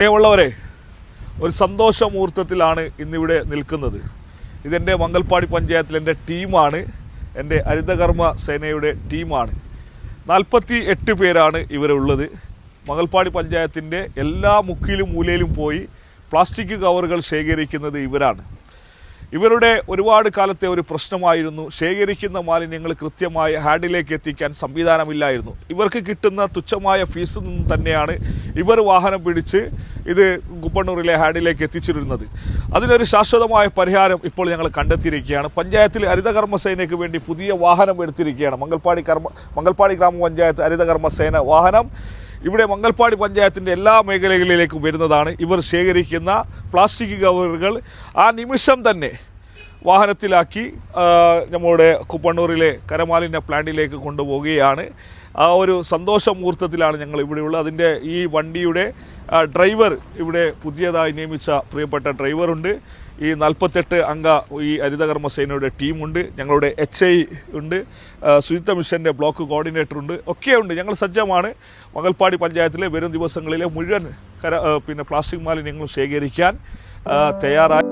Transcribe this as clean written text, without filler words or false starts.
പ്രിയമുള്ളവരെ, ഒരു സന്തോഷ മുഹൂർത്തത്തിലാണ് ഇന്നിവിടെ നിൽക്കുന്നത്. ഇതെൻ്റെ മംഗൽപ്പാടി പഞ്ചായത്തിലെ എൻ്റെ ടീമാണ്, എൻ്റെ ഹരിതകർമ്മ സേനയുടെ ടീമാണ്. 48 പേരാണ് ഇവരുള്ളത്. മംഗൽപ്പാടി പഞ്ചായത്തിൻ്റെ എല്ലാ മുക്കിലും മൂലയിലും പോയി പ്ലാസ്റ്റിക് കവറുകൾ ശേഖരിക്കുന്നത് ഇവരാണ്. ഇവരുടെ ഒരുപാട് കാലത്തെ ഒരു പ്രശ്നമായിരുന്നു ശേഖരിക്കുന്ന മാലിന്യങ്ങൾ കൃത്യമായി ഹാഡിലേക്ക് എത്തിക്കാൻ സംവിധാനമില്ലായിരുന്നു. ഇവർക്ക് കിട്ടുന്ന തുച്ഛമായ ഫീസിൽ നിന്ന് തന്നെയാണ് ഇവർ വാഹനം പിടിച്ച് ഇത് കുപ്പണ്ണൂരിലെ ഹാഡിലേക്ക് എത്തിച്ചിരുന്നത്. അതിനൊരു ശാശ്വതമായ പരിഹാരം ഇപ്പോൾ ഞങ്ങൾ കണ്ടെത്തിയിരിക്കുകയാണ്. പഞ്ചായത്തിൽ ഹരിതകർമ്മസേനയ്ക്ക് വേണ്ടി പുതിയ വാഹനം എടുത്തിരിക്കുകയാണ്. മംഗൽപ്പാടി ഗ്രാമപഞ്ചായത്ത് ഹരിതകർമ്മസേന വാഹനം ഇവിടെ മംഗൽപ്പാടി പഞ്ചായത്തിൻ്റെ എല്ലാ മേഖലകളിലേക്കും വരുന്നതാണ്. ഇവർ ശേഖരിക്കുന്ന പ്ലാസ്റ്റിക് കവറുകൾ ആ നിമിഷം തന്നെ വാഹനത്തിലാക്കി നമ്മുടെ കുപ്പണ്ണൂരിലെ കരമാലിന്യ പ്ലാന്റിലേക്ക് കൊണ്ടുപോവുകയാണ്. ആ ഒരു സന്തോഷ മുഹൂർത്തത്തിലാണ് ഞങ്ങൾ ഇവിടെയുള്ളത്. അതിൻ്റെ ഈ വണ്ടിയുടെ ഡ്രൈവർ, ഇവിടെ പുതിയതായി നിയമിച്ച പ്രിയപ്പെട്ട ഡ്രൈവറുണ്ട്. ഈ 48 അംഗ ഈ ഹരിതകർമ്മസേനയുടെ ടീമുണ്ട്. ഞങ്ങളുടെ HI ഉണ്ട്, ശുചിത്വ മിഷൻ്റെ ബ്ലോക്ക് കോർഡിനേറ്ററുണ്ട്, ഒക്കെയുണ്ട്. ഞങ്ങൾ സജ്ജമാണ് മംഗൽപ്പാടി പഞ്ചായത്തിലെ വരും ദിവസങ്ങളിലെ മുഴുവൻ പ്ലാസ്റ്റിക് മാലിന്യങ്ങളും ശേഖരിക്കാൻ തയ്യാറായി.